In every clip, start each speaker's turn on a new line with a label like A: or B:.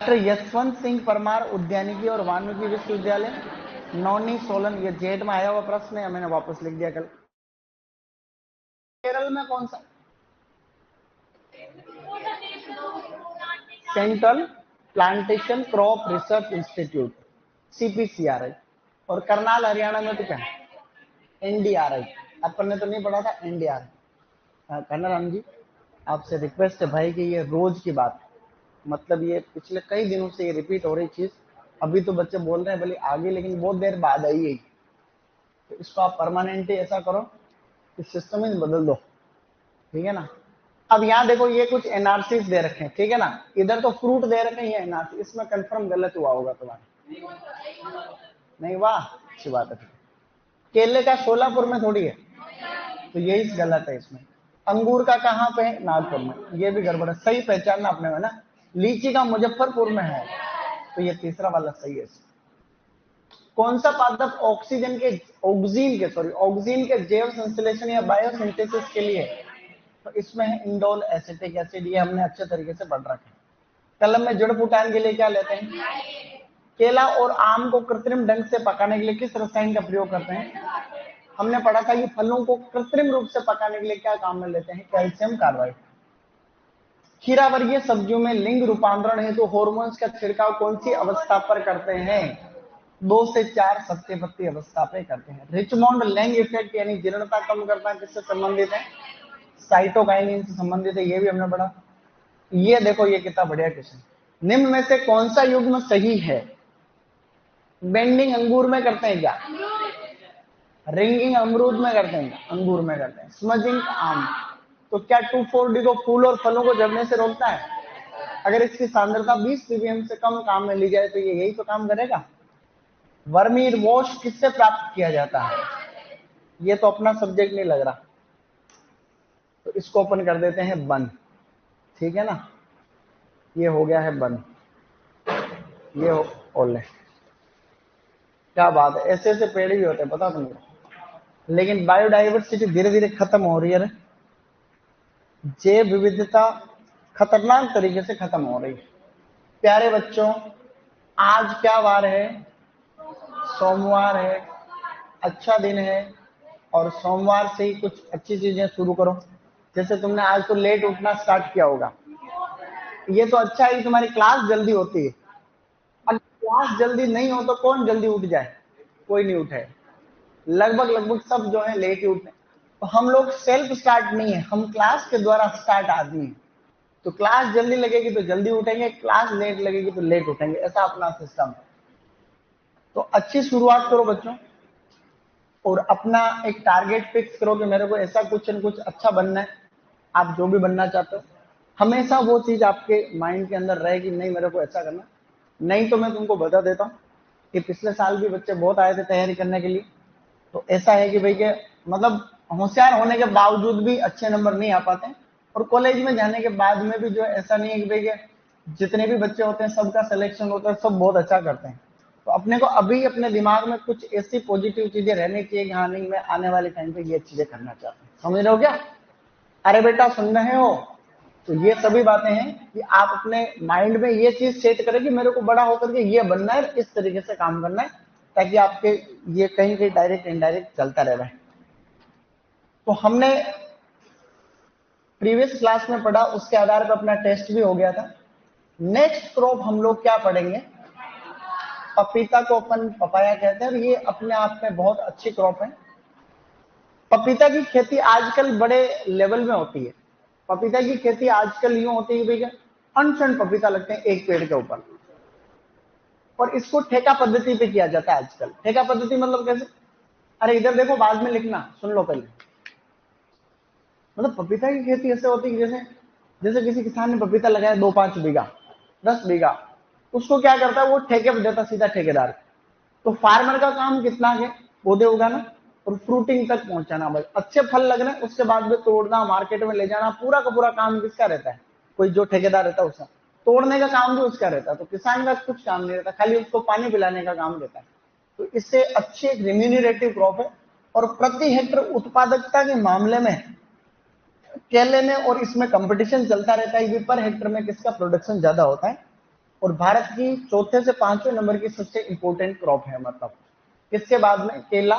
A: Doctor Yashwant Singh Parmar उद्यानिकी और वानिकी विश्वविद्यालय नौनी सोलन। ये जेट में आया हुआ प्रश्न है, मैंने वापस लिख दिया कल। केरल में कौन सा? Central plantation crop research institute, CPCRI। और करनाल हरियाणा में तो क्या है? NDRI। अपन ने तो नहीं पढ़ा था NDRI। कर्नल राम जी, आपसे रिक्वेस्ट है भाई कि ये रोज की बात, मतलब ये पिछले कई दिनों से ये रिपीट हो रही चीज। अभी तो बच्चे बोल रहे हैं भले आगे, लेकिन बहुत देर बाद आई है, तो इसको आप परमानेंट ही ऐसा करो कि सिस्टम ही बदल दो, ठीक है ना। अब यहाँ देखो, ये कुछ एनआरसीज दे रखे हैं, ठीक है ना। इधर तो फ्रूट दे रखे हैं, एनआरसी। इसमें कंफर्म गलत हुआ होगा तुम्हारा, नहीं? वाह, अच्छी बात है। केले का सोलापुर में थोड़ी है, तो यही गलत है इसमें। अंगूर का कहाँ पे है? नागपुर में। ये भी गड़बड़ है, सही पहचानना अपने में ना। लीची का मुजफ्फरपुर में है, तो ये तीसरा वाला सही है। कौन सा पादप ऑक्सीजन के ऑक्सीजन के जैव संश्लेषण या बायोसिंथेसिस के लिए? तो इसमें है इंडोल एसिटिक एसिड। ये हमने अच्छे तरीके से पढ़ रखा है। कलम में जड़ फुटान के लिए क्या लेते हैं? केला और आम को कृत्रिम ढंग से पकाने के लिए किस रसायन का प्रयोग करते हैं? हमने पढ़ा था कि फलों को कृत्रिम रूप से पकाने के लिए क्या काम में लेते हैं? Calcium carbide. खीरा वर्गीय सब्जियों में लिंग रूपांतरण हेतु हार्मोन्स का छिड़काव कौन सी अवस्था पर करते हैं? 2 से 4 सत्यपत्ती अवस्था पे करते हैं। रिचमोंड लैंग इफेक्ट यानी जीर्णता कम करना है, किससे संबंधित है? साइटोकाइनिन से संबंधित है, ये भी हमने पढ़ा। ये देखो, ये कितना बढ़िया क्वेश्चन। निम्न में से कौन सा युग्म सही है? बेंडिंग अंगूर में करते हैं क्या? रिंगिंग अमरूद में करते हैं, अंगूर में करते हैं। स्मजिंग आम। तो क्या 2,4-D को फूल और फलों को जमने से रोकता है? अगर इसकी सांद्रता 20 ppm से कम काम में ली जाए तो ये यही तो काम करेगा। वर्मी वॉश किससे प्राप्त किया जाता है? ये तो अपना सब्जेक्ट नहीं लग रहा, तो इसको अपन कर देते हैं बन, ठीक है ना। ये हो गया है बन, ये हो ओले। क्या बात है, ऐसे ऐसे पेड़ भी होते हैं, पता तुमको। लेकिन बायोडाइवर्सिटी धीरे धीरे खत्म हो रही है। जैव विविधता खतरनाक तरीके से खत्म हो रही है। प्यारे बच्चों, आज क्या वार है? सोमवार है। अच्छा दिन है, और सोमवार से ही कुछ अच्छी चीजें शुरू करो। जैसे तुमने आज तो लेट उठना स्टार्ट किया होगा, ये तो अच्छा है कि तुम्हारी क्लास जल्दी होती है। अगर क्लास जल्दी नहीं हो तो कौन जल्दी उठ जाए? कोई नहीं उठे, लगभग सब जो है लेट ही उठे। तो हम लोग सेल्फ स्टार्ट नहीं है, हम क्लास के द्वारा स्टार्ट आदमी है। तो क्लास जल्दी लगेगी तो जल्दी उठेंगे, क्लास लेट लगेगी तो लेट उठेंगे, ऐसा अपना सिस्टम है। तो अच्छी शुरुआत करो बच्चों, और अपना एक टारगेट फिक्स करो कि मेरे को ऐसा कुछ न कुछ अच्छा बनना है। आप जो भी बनना चाहते हो, हमेशा वो चीज आपके माइंड के अंदर रहे कि नहीं मेरे को ऐसा करना। नहीं तो मैं तुमको बता देता हूँ कि पिछले साल भी बच्चे बहुत आए थे तैयारी करने के लिए। तो ऐसा है कि भाई के मतलब होशियार होने के बावजूद भी अच्छे नंबर नहीं आ पाते, और कॉलेज में जाने के बाद में भी जो ऐसा नहीं है कि भाई के जितने भी बच्चे होते हैं सबका सिलेक्शन होता है, सब बहुत अच्छा करते हैं। तो अपने को अभी अपने दिमाग में कुछ ऐसी पॉजिटिव चीजें रहनी चाहिए कि हाँ नहीं, मैं आने वाले टाइम पे ये चीजें करना चाहता हूँ। समझ रहे हो क्या? अरे बेटा सुन रहे हो? तो ये सभी बातें हैं कि आप अपने माइंड में ये चीज सेट करें कि मेरे को बड़ा होकर के ये बनना है, इस तरीके से काम करना है, ताकि आपके ये कहीं कहीं डायरेक्ट इनडायरेक्ट चलता रहे। तो हमने प्रीवियस क्लास में पढ़ा, उसके आधार पर अपना टेस्ट भी हो गया था। नेक्स्ट क्रॉप हम लोग क्या पढ़ेंगे? पपीता को अपन पपाया कहते हैं, और ये अपने आप में बहुत अच्छी क्रॉप है। पपीता की खेती आजकल बड़े लेवल में होती है। पपीता की खेती आजकल यूं होती है भैया, अनशन पपीता लगते हैं एक पेड़ के ऊपर, और इसको ठेका पद्धति पे किया जाता है आजकल। ठेका पद्धति मतलब कैसे? अरे इधर देखो, बाद में लिखना, सुन लो पहले। मतलब पपीता की खेती ऐसे होती है जैसे जैसे किसी किसान ने पपीता लगाया 2-5 बीघा, 10 बीघा, उसको क्या करता है, वो ठेके पर देता सीधा ठेकेदार। तो फार्मर का काम कितना है? पौधे उगाना और फ्रूटिंग तक पहुंचाना, बस अच्छे फल लग रहे हैं उसके बाद में तोड़ना, मार्केट में ले जाना, पूरा का पूरा काम किसका रहता है? कोई जो ठेकेदार रहता है उसका। तोड़ने का काम भी उसका रहता है। तो किसान का कुछ काम नहीं रहता, खाली उसको पानी पिलाने का काम रहता है। तो इससे अच्छी एक रिम्यूनरेटिव क्रॉप है, और प्रति हेक्टर उत्पादकता के मामले में केले में और इसमें कंपटीशन चलता रहता है कि पर हेक्टर में किसका प्रोडक्शन ज्यादा होता है। और भारत की चौथे से पांचवें नंबर की सबसे इंपॉर्टेंट क्रॉप है। मतलब इसके बाद में केला,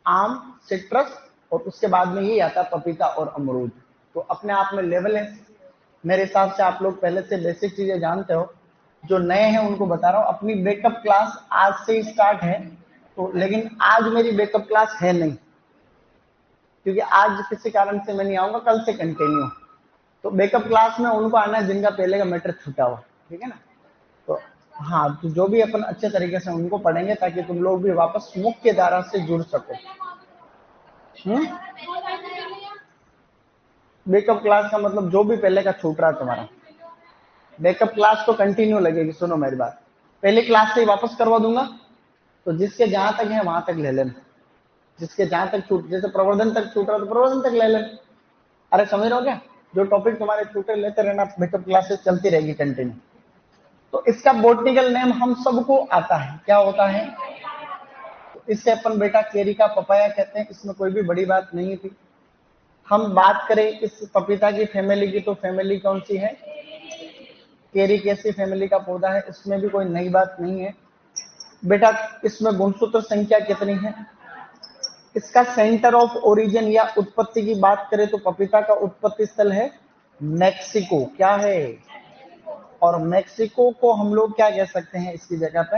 A: आम, सिट्रस, और उसके बाद में ये आता है पपीता और अमरूद। तो अपने आप में लेवल है। मेरे हिसाब से आप लोग पहले से बेसिक चीजें जानते हो। जो नए हैं उनको बता रहा हूँ, अपनी बैकअप क्लास आज से ही स्टार्ट है। तो लेकिन आज मेरी बैकअप क्लास है नहीं, क्योंकि आज किसी कारण से मैं नहीं आऊंगा, कल से कंटिन्यू। तो बैकअप क्लास में उनको आना है जिनका पहले का मैटर छूटा हुआ, ठीक है ना। तो हाँ, तो जो भी अपन अच्छे तरीके से उनको पढ़ेंगे ताकि तुम लोग भी वापस मुख्य धारा से जुड़ सको। बैकअप क्लास का मतलब जो भी पहले का छूट रहा तुम्हारा, बैकअप क्लास तो कंटिन्यू लगेगी। सुनो मेरी बात, पहले क्लास से ही वापस करवा दूंगा, तो जिसके जहां तक है वहां तक ले लेना। जिसके जहां तक छूट, जैसे प्रवर्धन तक छूट रहा तो प्रवर्धन तक ले लेना। अरे समझ रहे हो क्या, जो टॉपिक तुम्हारे छूटे लेते रहना, बैकअप क्लासेस चलती रहेगी कंटिन्यू। तो इसका बॉटनिकल नेम हम सबको आता है, क्या होता है। तो इससे अपन बेटा केरी का पपाया कहते हैं, इसमें कोई भी बड़ी बात नहीं थी। हम बात करें इस पपीता की फैमिली की, तो फैमिली कौन सी है, केरी कैसी फैमिली का पौधा है, इसमें भी कोई नई बात नहीं है बेटा। इसमें गुणसूत्र संख्या कितनी है, इसका सेंटर ऑफ ओरिजिन या उत्पत्ति की बात करें तो पपीता का उत्पत्ति स्थल है मैक्सिको, क्या है। और मैक्सिको को हम लोग क्या कह सकते हैं इसकी जगह पे,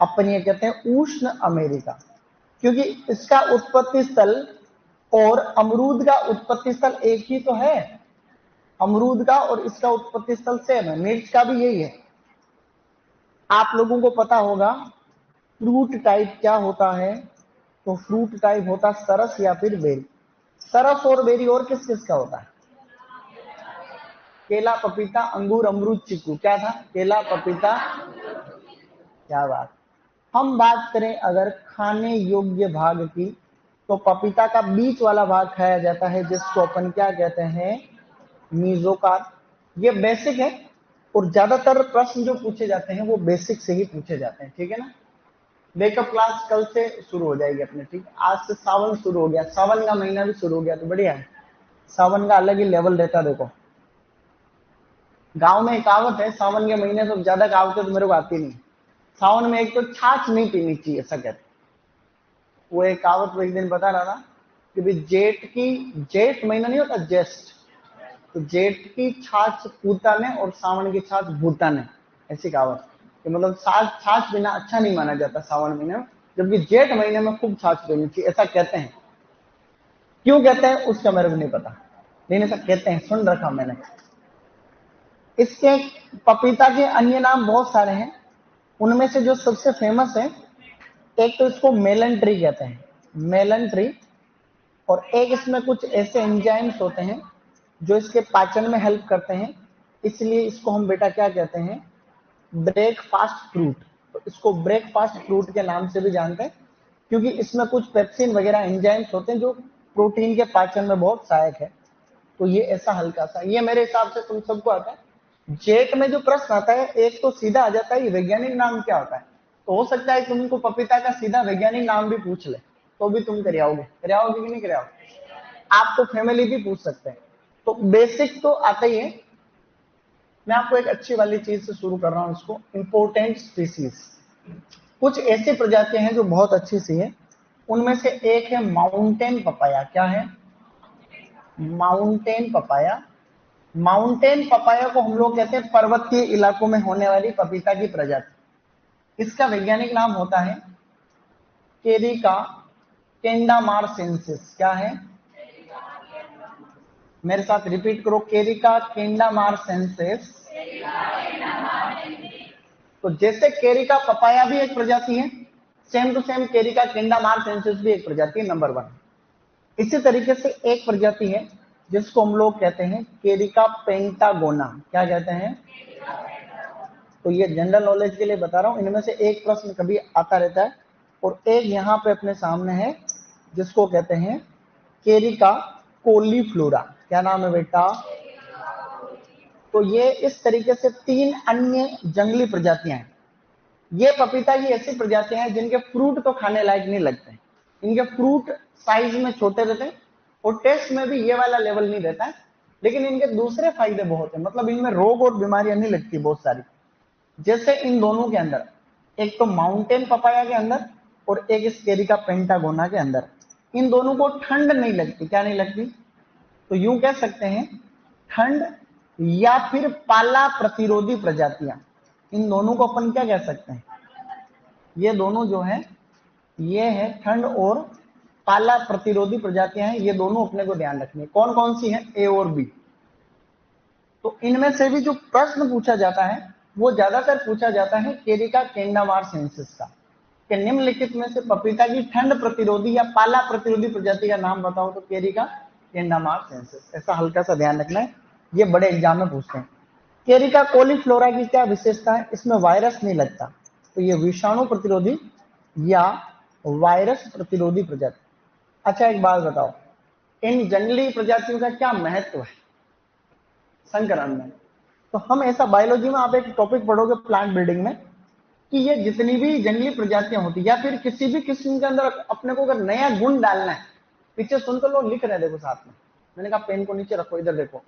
A: अपन ये कहते हैं उष्ण अमेरिका, क्योंकि इसका उत्पत्ति स्थल और अमरूद का उत्पत्ति स्थल एक ही तो है। अमरूद का और इसका उत्पत्ति स्थल सेम है, मिर्च का भी यही है। आप लोगों को पता होगा फ्रूट टाइप क्या होता है, तो फ्रूट टाइप होता सरस या फिर बेरी। सरस और बेरी और किस किस का होता है, केला, पपीता, अंगूर, अमरूद, चीकू। क्या था, केला, पपीता। क्या बात। हम बात करें अगर खाने योग्य भाग की, तो पपीता का बीच वाला भाग खाया जाता है, जिसको अपन क्या कहते हैं, मीजोकार्प। ये बेसिक है, और ज्यादातर प्रश्न जो पूछे जाते हैं वो बेसिक से ही पूछे जाते हैं, ठीक है ना। बैकअप क्लास कल से शुरू हो जाएगी अपने, ठीक। आज से सावन शुरू हो गया, सावन का महीना भी शुरू हो गया, तो बढ़िया है। सावन का अलग ही लेवल रहता है। देखो गांव में एक कहावत है, सावन के महीने तो ज्यादा कहावतें तो मेरे को आती नहीं। सावन में एक तो छाछ नहीं पीनी चाहिए, ऐसा कहते। वो एक कहावत वो एक दिन बता रहा था कि भाई जेठ महीना नहीं होता, ज्येष्ठ, तो जेठ की छाछ पूता ने और सावन की छाछ भूता ने, ऐसी कहावत। कि मतलब छाछ बिना अच्छा नहीं माना जाता सावन महीने में, जबकि जेठ महीने में खूब छाछ पीनी चाहिए, ऐसा कहते हैं। क्यों कहते हैं उसका मेरे को नहीं पता, लेकिन ऐसा कहते हैं, सुन रखा मैंने। इसके पपीता के अन्य नाम बहुत सारे हैं, उनमें से जो सबसे फेमस है, एक तो इसको मेलन ट्री कहते हैं, मेलन ट्री। और एक इसमें कुछ ऐसे एंजाइम्स होते हैं जो इसके पाचन में हेल्प करते हैं, इसलिए इसको हम बेटा क्या कहते हैं, ब्रेकफास्ट फ्रूट। तो इसको ब्रेकफास्ट फ्रूट के नाम से भी जानते हैं, क्योंकि इसमें कुछ पेप्सिन वगैरह एंजाइम्स होते हैं जो प्रोटीन के पाचन में बहुत सहायक है। तो ये ऐसा हल्का सा, ये मेरे हिसाब से तुम सबको आता है। जेट में जो प्रश्न आता है, एक तो सीधा आ जाता है ये वैज्ञानिक नाम क्या होता है, तो हो सकता है तुमको पपीता का सीधा वैज्ञानिक नाम भी पूछ ले, तो भी तुम कराओगे कि नहीं कराओगे। आप तो फैमिली भी पूछ सकते हैं। तो बेसिक तो आता ही है। मैं आपको एक अच्छी वाली चीज से शुरू कर रहा हूं, इसको इंपोर्टेंट स्पीसीज। कुछ ऐसी प्रजातियां हैं जो बहुत अच्छी सी है, उनमें से एक है माउंटेन पपाया। क्या है, माउंटेन पपाया। माउंटेन पपाया को हम लोग कहते हैं पर्वतीय इलाकों में होने वाली पपीता की प्रजाति। इसका वैज्ञानिक नाम होता है केरिका केंडामारसेंसिस। क्या है, मेरे साथ रिपीट करो, केरिका केंडामारसेंसिस। तो जैसे केरिका पपाया भी एक प्रजाति है, सेम टू सेम केरिका केंडामारसेंसिस भी एक प्रजाति है, नंबर 1। इसी तरीके से एक प्रजाति है जिसको हम लोग कहते हैं केरिका पेंटागोना। क्या कहते हैं, तो ये जनरल नॉलेज के लिए बता रहा हूं, इनमें से एक प्रश्न कभी आता रहता है। और एक यहाँ पे अपने सामने है जिसको कहते हैं केरिका कोलीफ्लोरा। क्या नाम है बेटा, तो ये इस तरीके से 3 अन्य जंगली प्रजातियां हैं। ये पपीता की ऐसी प्रजातियां हैं जिनके फ्रूट तो खाने लायक नहीं लगते हैं। इनके फ्रूट साइज में छोटे रहते हैं और टेस्ट में भी ये वाला लेवल नहीं रहता है, लेकिन इनके दूसरे फायदे बहुत हैं। मतलब इनमें रोग और बीमारियां नहीं लगती बहुत सारी। जैसे इन दोनों के अंदर, एक तो माउंटेन पपाया के अंदर और एक इस केरी का पेंटागोना के अंदर, इन दोनों को ठंड नहीं लगती। क्या नहीं लगती? तो यूं कह सकते हैं ठंड या फिर पाला प्रतिरोधी प्रजातियां, इन दोनों को अपन क्या कह सकते हैं? ये दोनों जो है ये है ठंड और पाला प्रतिरोधी प्रजातियां हैं। ये दोनों अपने को ध्यान रखनी है। कौन कौन सी है? ए और बी। तो इनमें से भी जो प्रश्न पूछा जाता है वो ज्यादातर पूछा जाता है केरिका केंडामारसेंसिस का, कि निम्नलिखित में से पपीता की ठंड प्रतिरोधी या पाला प्रतिरोधी प्रजाति का नाम बताओ, तो केरिका केंडामारसेंसिस। ऐसा हल्का सा ध्यान रखना है, ये बड़े एग्जाम में पूछते हैं। केरिका कोलीफ्लोरा की क्या विशेषता है? इसमें वायरस नहीं लगता, तो ये विषाणु प्रतिरोधी या वायरस प्रतिरोधी प्रजाति। अच्छा एक बात बताओ, इन जंगली प्रजातियों का क्या महत्व है संकरण में? तो हम ऐसा बायोलॉजी में आप एक टॉपिक पढ़ोगे प्लांट ब्रीडिंग में, कि ये जितनी भी जंगली प्रजातियां होती या फिर किसी भी किस्म के अंदर अपने को अगर नया गुण डालना है, पीछे सुनकर लोग लिख रहे हैं, देखो साथ में। मैंने कहा पेन को नीचे रखो, इधर देखो।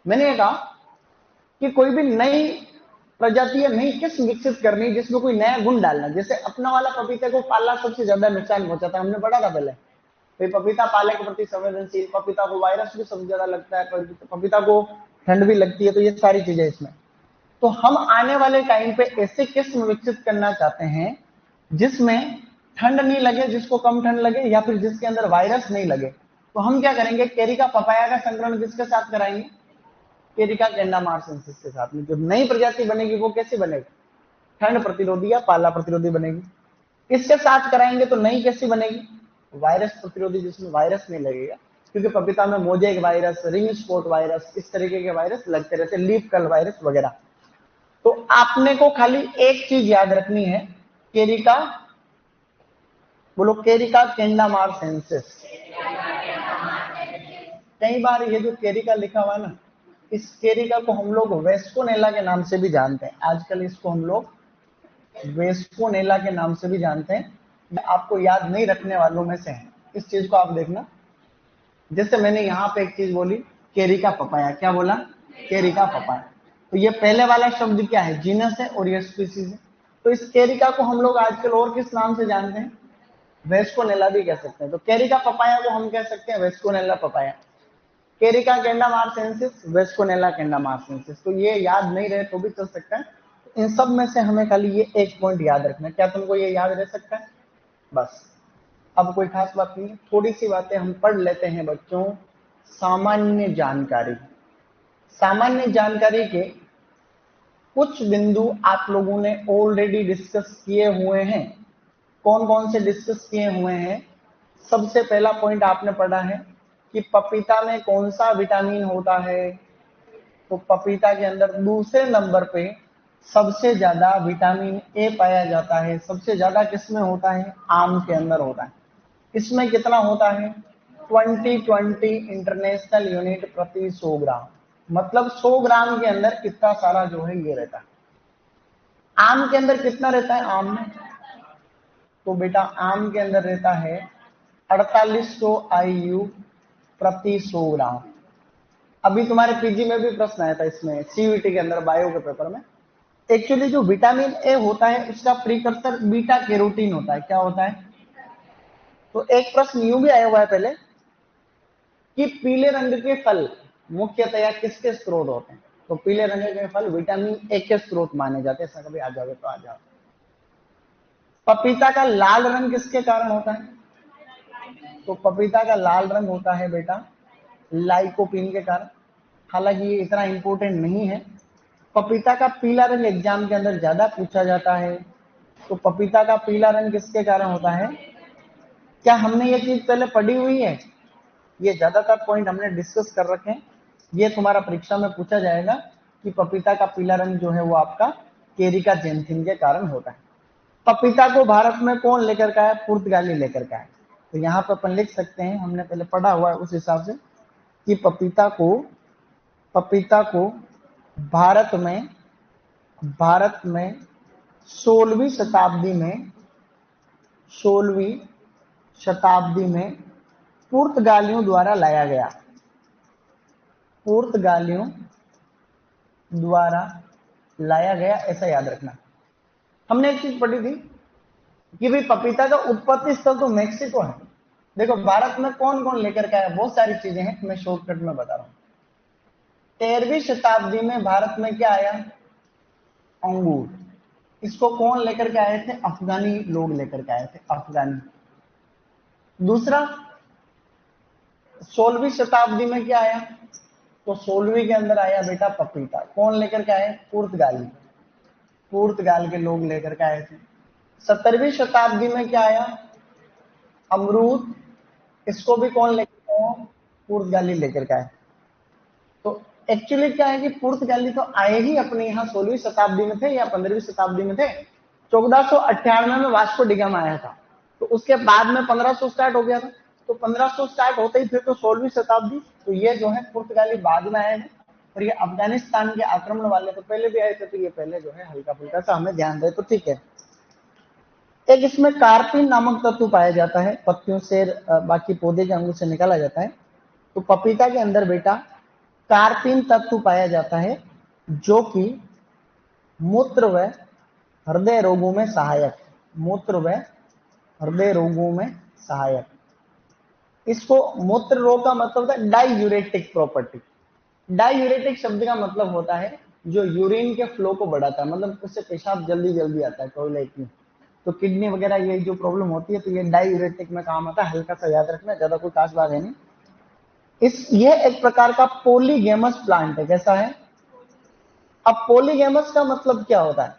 A: मैंने ये कहा कि कोई भी नई प्रजाति या नई किस्म विकसित करनी जिसमें कोई नया गुण डालना। जैसे अपना वाला पपीते को पाला सबसे ज्यादा नुकसान पहुंचाता है, हमने पढ़ा था पहले। भाई पपीता पाले के प्रति संवेदनशील, पपीता को वायरस भी सबसे ज्यादा लगता है, पपीता को ठंड भी लगती है, तो ये सारी चीजें इसमें। तो हम आने वाले टाइम पे ऐसे किस्म विकसित करना चाहते हैं जिसमें ठंड नहीं लगे, जिसको कम ठंड लगे, या फिर जिसके अंदर वायरस नहीं लगे। तो हम क्या करेंगे? केरिका पपाया का संकरण किसके साथ कराएंगे? केरिका केंडामारसेंसिस के साथ में। जो नई प्रजाति बनेगी वो कैसी बनेगी? ठंड प्रतिरोधी या पाला प्रतिरोधी बनेगी। इसके साथ कराएंगे तो नई कैसी बनेगी? वायरस प्रतिरोधी, जिसमें वायरस नहीं लगेगा, क्योंकि पपीता में mosaic virus, ring spot virus, इस तरीके के वायरस लगते रहते, लीफ कर्ल वायरस वगैरह। तो आपने को खाली एक चीज याद रखनी है, केरिका, बोलो केरिका केंडामारसेंसिस। कई बार ये जो केरिका लिखा हुआ है ना, इस केरिका को हम लोग वेस्कोनेला के नाम से भी जानते हैं। आजकल इसको हम लोग वेस्कोनेला के नाम से भी जानते हैं। आपको याद नहीं रखने वालों में से है, इस चीज को आप देखना। जैसे मैंने यहाँ पे एक चीज बोली, केरिका पपाया। क्या बोला? केरिका पपाया। तो ये पहले वाला शब्द क्या है? जीनस है, और ये स्पीसीज है। तो इस केरिका को हम लोग आजकल और किस नाम से जानते हैं? वेस्कोनेला भी कह सकते हैं। तो केरिका पपाया को हम कह सकते हैं वेस्कोनेला पपाया। केरिका केंडामारसेंसिस, वेस्कोनेला केंडामारसेंसिस। तो ये याद नहीं रहे तो भी चल सकता है। इन सब में से हमें खाली ये एक पॉइंट याद रखना है। क्या तुमको ये याद रह सकता है? बस, अब कोई खास बात नहीं है। थोड़ी सी बातें हम पढ़ लेते हैं बच्चों। सामान्य जानकारी, सामान्य जानकारी के कुछ बिंदु आप लोगों ने ऑलरेडी डिस्कस किए हुए हैं। कौन कौन से डिस्कस किए हुए हैं? सबसे पहला पॉइंट आपने पढ़ा है कि पपीता में कौन सा विटामिन होता है। तो पपीता के अंदर दूसरे नंबर पे सबसे ज्यादा विटामिन ए पाया जाता है। सबसे ज्यादा किसमें होता है? आम के अंदर होता है। इसमें कितना होता है? 2020 इंटरनेशनल यूनिट प्रति 100 ग्राम। मतलब 100 ग्राम के अंदर कितना सारा जो है ये रहता है। आम के अंदर कितना रहता है? आम में तो बेटा आम के अंदर रहता है 4800 IU प्रति 100 ग्राम। अभी तुम्हारे पीजी में भी प्रश्न आया था इसमें, सीयूईटी के अंदर बायो के पेपर में। एक्चुअली जो विटामिन ए होता है उसका प्रीकर्सर बीटा कैरोटीन होता है। क्या होता है? तो एक प्रश्न यूं भी आया हुआ है पहले कि पीले रंग के फल मुख्यतया किसके स्रोत होते हैं? तो पीले रंग के फल विटामिन ए के स्रोत माने जाते हैं। ऐसा कभी आ जाओगे तो आ जाओ। पपीता का लाल रंग किसके कारण होता है? तो पपीता का लाल रंग होता है बेटा लाइकोपीन के कारण। हालांकि ये इतना इंपॉर्टेंट नहीं है। पपीता का पीला रंग एग्जाम के अंदर ज्यादा पूछा जाता है। तो पपीता का पीला रंग किसके कारण होता है? क्या हमने ये चीज पहले पढ़ी हुई है? ये ज्यादातर पॉइंट हमने डिस्कस कर रखे हैं। ये तुम्हारा परीक्षा में पूछा जाएगा कि पपीता का पीला रंग जो है वो आपका केरिका जेंथिन के कारण होता है। पपीता को भारत में कौन लेकर का है? पुर्तगाली लेकर का है। तो यहाँ पर अपन लिख सकते हैं, हमने पहले पढ़ा हुआ है उस हिसाब से, कि पपीता को भारत में 16वीं शताब्दी में पुर्तगालियों द्वारा लाया गया। पुर्तगालियों द्वारा लाया गया, ऐसा याद रखना। हमने एक चीज पढ़ी थी कि भाई पपीता का उत्पत्ति स्थल तो मेक्सिको है। देखो भारत में कौन कौन लेकर के आया, बहुत सारी चीजें हैं, मैं शॉर्टकट में बता रहा हूँ। 13वीं शताब्दी में भारत में क्या आया, अंगूर। इसको कौन लेकर के आए थे, अफगानी लोग लेकर के आए थे, अफगानी। दूसरा 16वीं शताब्दी में क्या आया, तो 16वीं के अंदर आया बेटा पपीता, कौन लेकर के आए, पुर्तगाली, पुर्तगाल के लोग लेकर के आए थे। 17वीं शताब्दी में क्या आया, अमरूद, इसको भी कौन लेकर आया, पुर्तगाली लेकर के आए। तो एक्चुअली क्या है कि पुर्तगाली तो आए ही अपने यहाँ 16वीं शताब्दी में थे या 15वीं शताब्दी में थे। 1498 में वास्को डिगामा आया था, तो उसके बाद में 1500 स्टार्ट हो गया था। तो 1500 स्टार्ट होते ही फिर तो 16वीं शताब्दी, तो ये जो है पुर्तगाली बाद में आए हैं। और ये अफगानिस्तान के आक्रमण वाले तो पहले भी आए थे, तो ये पहले जो है हल्का फुल्का सा हमें ध्यान दे तो ठीक है। एक इसमें कार्पिन नामक तत्व पाया जाता है, पत्तियों से बाकी पौधे के अंगों से निकाला जाता है। तो पपीता के अंदर बेटा कार्पिन तत्व पाया जाता है, जो कि मूत्र व हृदय रोगों में सहायक, मूत्र व हृदय रोगों में सहायक। इसको मूत्र रोग का मतलब होता है डाईयूरेटिक प्रॉपर्टी। डाईयूरेटिक शब्द का मतलब होता है जो यूरिन के फ्लो को बढ़ाता है, मतलब उससे पेशाब जल्दी जल्दी आता है टॉयलेट में। तो किडनी वगैरह ये जो प्रॉब्लम होती है, तो ये डाईयूरेटिक में काम आता है, हल्का सा याद रखना, ज्यादा कोई खास बात है नहीं। ये एक प्रकार का पॉलीगेमस प्लांट है। कैसा है, अब पॉलीगेमस का मतलब क्या होता है,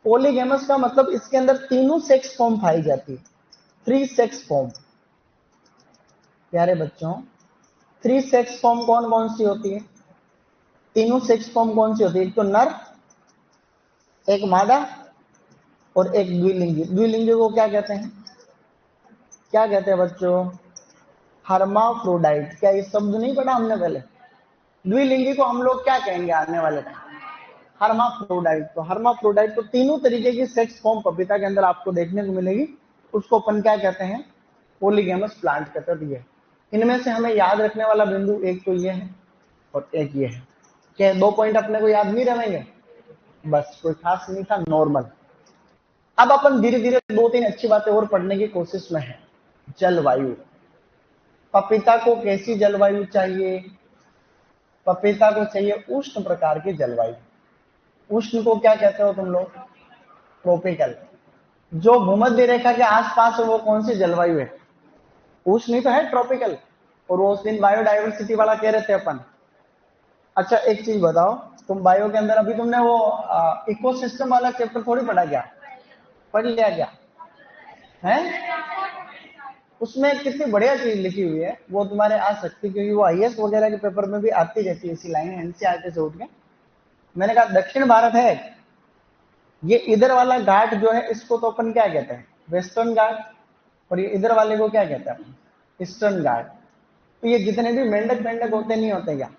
A: पॉलीगेमस का मतलब इसके अंदर तीनों सेक्स फॉर्म पाई जाती है, 3 सेक्स फॉर्म। प्यारे बच्चों 3 सेक्स फॉर्म कौन कौन सी होती है, तीनों सेक्स फॉर्म कौन सी होती है, एक तो नर, एक मादा और एक द्विलिंगी। द्विलिंगी को क्या कहते हैं, क्या कहते हैं बच्चों, हर्माफ्रोडाइट। क्या ये शब्द नहीं पढ़ा हमने पहले, द्विलिंगी को हम लोग क्या कहेंगे आने वाले टाइम, हर्माफ्रोडाइट। तो हर्माफ्रोडाइट, तो तीनों तरीके की सेक्स फॉर्म पपीता के अंदर आपको देखने को मिलेगी, उसको अपन क्या कहते हैं, पॉलीगेमस प्लांट कहते हैं। इनमें से हमें याद रखने वाला बिंदु एक तो ये है और एक ये है। क्या 2 पॉइंट अपने को याद नहीं रहेंगे, बस कोई खास नहीं था, नॉर्मल। अब अपन धीरे धीरे 2-3 अच्छी बातें और पढ़ने की कोशिश में है। जलवायु, पपीता को कैसी जलवायु चाहिए, पपीता को चाहिए उष्ण प्रकार की जलवायु। उष्ण को क्या कहते हो तुम लोग, ट्रॉपिकल। जो भूमध्य रेखा के आसपास है वो कौन सी जलवायु है, उष्ण ही तो है, ट्रॉपिकल। और वो उस दिन बायोडाइवर्सिटी वाला कह रहे थे अपन। अच्छा एक चीज बताओ, तुम बायो के अंदर अभी तुमने वो इकोसिस्टम वाला चैप्टर थोड़ी पढ़ा, क्या पढ़ लिया क्या है, उसमें कितनी बढ़िया चीज लिखी हुई है, वो तुम्हारे आ सकती, क्योंकि वो आईएएस वगैरह के पेपर में भी आती रहती है ऐसी लाइनें एनसीईआरटी से उठ के। मैंने कहा दक्षिण भारत है, ये इधर वाला घाट जो है इसको तो अपन क्या कहते हैं, वेस्टर्न घाट, और ये इधर वाले को क्या कहते हैं अपन, ईस्टर्न घाट। तो ये जितने भी मेंढक मेंढक होते नहीं होते क्या,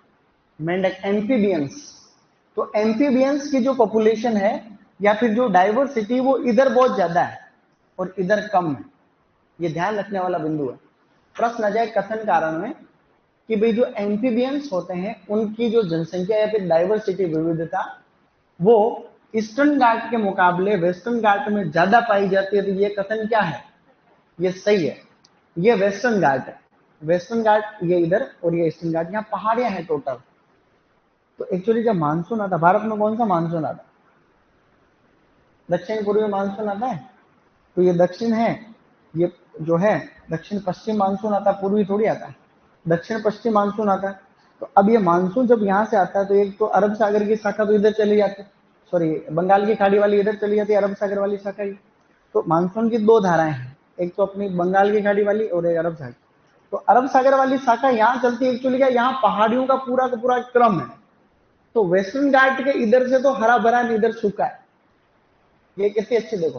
A: मेंढक एम्फीबियंस, तो एम्फीबियंस की जो पॉपुलेशन है या फिर जो डाइवर्सिटी, वो इधर बहुत ज्यादा है और इधर कम है। ये ध्यान रखने वाला बिंदु है। प्रश्न आ जाए कथन कारण में कि भाई जो एम्फीबियंस होते हैं उनकी जो जनसंख्या या फिर डाइवर्सिटी, विविधता, वो ईस्टर्न घाट के मुकाबले वेस्टर्न घाट में ज्यादा पाई जाती है। तो ये कथन क्या है, ये सही है, ये वेस्टर्न घाट है। वेस्टर्न घाट ये इधर और ये ईस्टर्न घाट, यहाँ पहाड़ियां हैं टोटल। तो एक्चुअली जब मानसून आता, भारत में कौन सा मानसून आता, दक्षिण पूर्वी मानसून आता है, तो ये दक्षिण है, ये जो है दक्षिण पश्चिम मानसून आता है, पूर्वी थोड़ी आता है, दक्षिण पश्चिम मानसून आता है। तो अब ये मानसून जब यहाँ से आता है तो एक तो अरब सागर की शाखा तो इधर चली जाती है, सॉरी बंगाल की खाड़ी वाली इधर चली जाती है, अरब सागर वाली शाखा ही। तो मानसून की 2 धाराएं हैं, एक तो अपनी बंगाल की खाड़ी वाली और एक अरब सागर। तो अरब सागर वाली शाखा यहाँ चलती है, एक्चुअली क्या यहाँ पहाड़ियों का पूरा क्रम है। तो वेस्टर्न घाट के इधर से तो हरा भरा, इधर सूखा है। ये कितनी अच्छी देखो,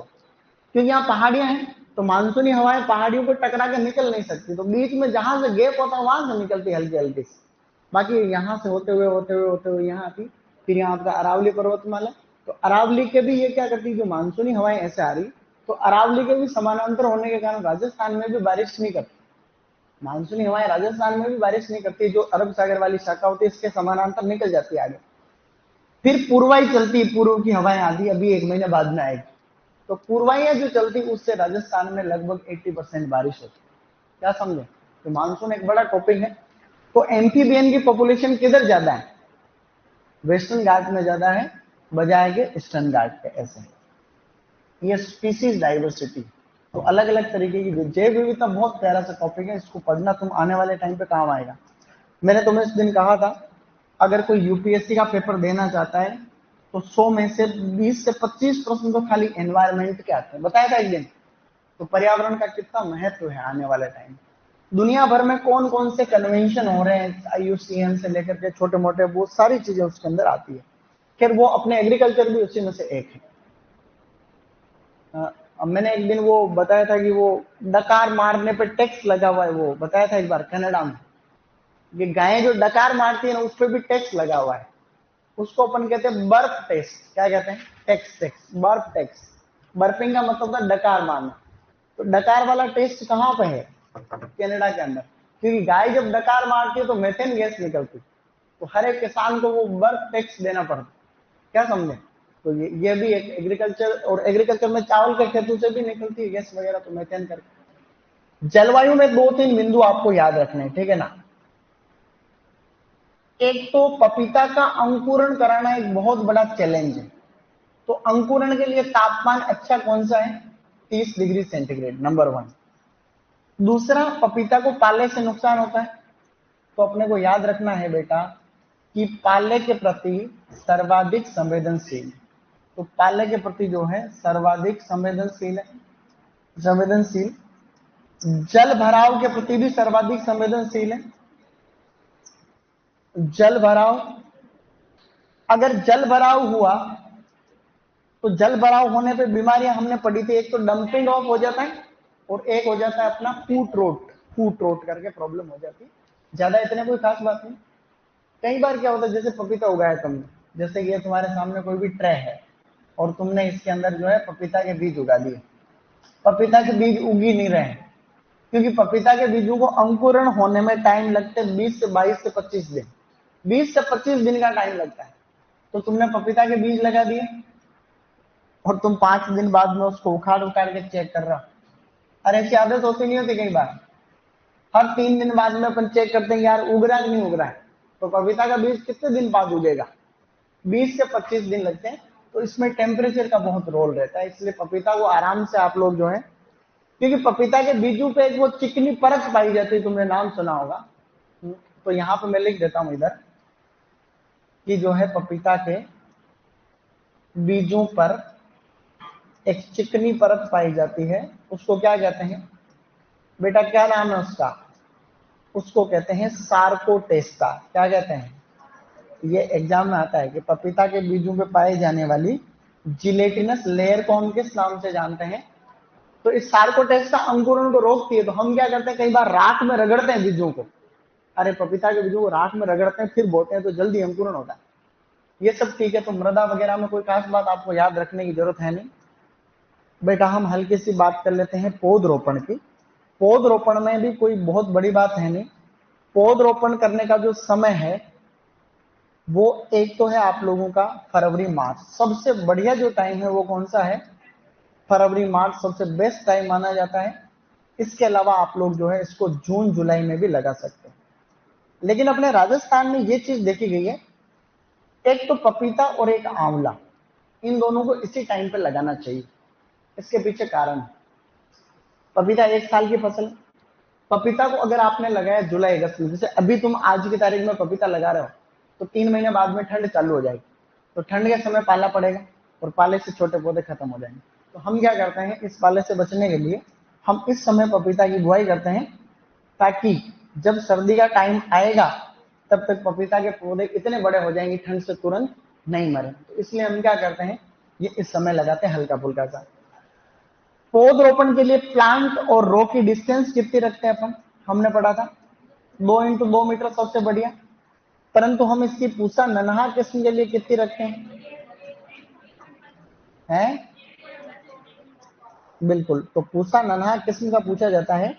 A: क्योंकि यहाँ पहाड़ियां हैं तो मानसूनी हवाएं पहाड़ियों को टकरा के निकल नहीं सकती, तो बीच में जहां से गैप होता है वहां से निकलती हल्की हल्की सी। बाकी यहाँ से होते हुए यहाँ आती, फिर यहाँ आपका अरावली पर्वतमाला। तो अरावली के भी ये क्या करती, जो मानसूनी हवाएं ऐसे आ रही, तो अरावली के भी समानांतर होने के कारण राजस्थान में भी बारिश नहीं करती। मानसूनी हवाएं राजस्थान में भी बारिश नहीं करती, जो अरब सागर वाली शाखा होती है इसके समानांतर निकल जाती है आगे। फिर पूर्वाई चलती है, पूर्व की हवाएं आती अभी 1 महीने बाद में आएगी। तो पूर्वाइयां जो चलती उससे राजस्थान में लगभग 80% बारिश होती। क्या समझे? तो मानसून एक बड़ा टॉपिक है। तो एम्फीबियन की पॉपुलेशन किधर ज्यादा है? वेस्टर्न घाट में ज्यादा है बजाय के ईस्टर्न घाट के। ऐसे ये स्पीसीज डाइवर्सिटी, तो अलग अलग तरीके की जैव विविधता बहुत प्यारा सा टॉपिक है, इसको पढ़ना तुम आने वाले टाइम पे काम आएगा। मैंने तुम्हें इस दिन कहा था अगर कोई यूपीएससी का पेपर देना चाहता है तो 100 में से 20 से 25 प्रश्न तो खाली एनवायरमेंट के आते हैं। बताया था एक दिन। तो पर्यावरण का कितना महत्व है आने वाले टाइम। दुनिया भर में कौन कौन से कन्वेंशन हो रहे हैं, IUCN से लेकर के छोटे मोटे, वो सारी चीजें उसके अंदर आती है। खैर वो अपने एग्रीकल्चर भी उसी में से एक है। अब मैंने एक दिन वो बताया था कि वो डकार मारने पे टैक्स लगा हुआ है, वो बताया था एक बार कनाडा में। ये गायें जो डकार मारती है ना उस पर भी टैक्स लगा हुआ है। उसको अपन कहते हैं बर्फ टैक्स। क्या कहते हैं? टैक्स, बर्फ टैक्स। बर्पिंग का मतलब था डकार मारना। तो डकार वाला टेस्ट कहाँ पे है? कनाडा के अंदर। क्योंकि गाय जब डकार मारती है तो मेथेन गैस निकलती, तो हर एक किसान को वो बर्फ टैक्स देना पड़ता। क्या समझे? तो ये भी एक एग्रीकल्चर, और एग्रीकल्चर में चावल के खेतों से भी निकलती है गैस वगैरह, तो मेथेन करके। जलवायु में 2-3 बिंदु आपको याद रखने हैं, ठीक है ना। एक तो पपीता का अंकुरण कराना एक बहुत बड़ा चैलेंज है। तो अंकुरण के लिए तापमान अच्छा कौन सा है? 30 डिग्री सेंटीग्रेड, नंबर 1। दूसरा, पपीता को पाले से नुकसान होता है। तो अपने को याद रखना है बेटा कि पाले के प्रति सर्वाधिक संवेदनशील, तो पाले के प्रति जो है सर्वाधिक संवेदनशील है, संवेदनशील। जल भराव के प्रति भी सर्वाधिक संवेदनशील है। जल भराव, अगर जल भराव हुआ तो जल भराव होने पे बीमारियां हमने पढ़ी थी, एक तो डंपिंग ऑफ हो जाता है और एक हो जाता है अपना फूट रोट करके प्रॉब्लम हो जाती है। ज्यादा इतने कोई खास बात नहीं। कई बार क्या होता है, जैसे पपीता उगाया तुमने, जैसे ये तुम्हारे सामने कोई भी ट्रे है और तुमने इसके अंदर जो है पपीता के बीज उगा दिए। पपीता के बीज उगी नहीं रहे, क्योंकि पपीता के बीजों को अंकुरण होने में टाइम लगते हैं 20 से 22 से 25 दिन। 20 से 25 दिन का टाइम लगता है। तो तुमने पपीता के बीज लगा दिए और तुम 5 दिन बाद में उसको उखाड़ उखाड़ के चेक कर रहा। अरे ऐसी आदत होती नहीं होती कई बार? हर 3 दिन बाद में अपन चेक करते हैं यार उग रहा है कि नहीं उग रहा है। तो पपीता का बीज कितने दिन बाद उगेगा? 20 से 25 दिन लगते हैं। तो इसमें टेम्परेचर का बहुत रोल रहता है, इसलिए पपीता को आराम से आप लोग जो है, क्योंकि पपीता के बीजों पे एक वो चिकनी परत पाई जाती है, तुमने नाम सुना होगा। तो यहाँ पे मैं लिख देता हूं इधर कि जो है पपीता के बीजों पर एक चिकनी परत पाई जाती है, उसको क्या कहते हैं बेटा? क्या नाम है उसका? उसको कहते हैं सार्कोटेस्टा। क्या कहते हैं? ये एग्जाम में आता है कि पपीता के बीजों पे पाए जाने वाली जिलेटिनस लेयर को हम किस नाम से जानते हैं? तो इस सार्कोटेस्टा अंकुरण को रोकती है। तो हम क्या करते हैं, कई बार राख में रगड़ते हैं बीजों को। अरे पपीता के बीजों को राख में रगड़ते हैं फिर बोते हैं, तो जल्दी अंकुरण होता है। ये सब ठीक है। तो मृदा वगैरह में कोई खास बात आपको याद रखने की जरूरत है नहीं बेटा। हम हल्की सी बात कर लेते हैं पौधरोपण की। पौधरोपण में भी कोई बहुत बड़ी बात है नहीं। पौधरोपण करने का जो समय है वो एक तो है आप लोगों का फरवरी मार्च। सबसे बढ़िया जो टाइम है वो कौन सा है? फरवरी मार्च सबसे बेस्ट टाइम माना जाता है। इसके अलावा आप लोग जो है इसको जून जुलाई में भी लगा सकते हैं। लेकिन अपने राजस्थान में ये चीज देखी गई है, एक तो पपीता और एक आंवला, इन दोनों को इसी टाइम पे लगाना चाहिए। इसके पीछे कारण है, पपीता 1 साल की फसल। पपीता को अगर आपने लगाया जुलाई अगस्त में, जैसे अभी तुम आज की तारीख में पपीता लगा रहे हो, तो 3 महीने बाद में ठंड चालू हो जाएगी। तो ठंड के समय पाला पड़ेगा और पाले से छोटे पौधे खत्म हो जाएंगे। तो हम क्या करते हैं, इस पाले से बचने के लिए हम इस समय पपीता की बुआई करते हैं, ताकि जब सर्दी का टाइम आएगा तब तक पपीता के पौधे इतने बड़े हो जाएंगे ठंड से तुरंत नहीं मरे। तो इसलिए हम क्या करते हैं, ये इस समय लगाते हैं हल्का फुल्का सा। पौधरोपण के लिए प्लांट और रो की डिस्टेंस कितनी रखते हैं अपन? हमने पढ़ा था 2x2 मीटर सबसे बढ़िया। परंतु हम इसकी पूसा नन्हा किस्म के लिए कितनी रखते हैं? बिल्कुल। तो पूसा नन्हा किस्म का पूछा जाता है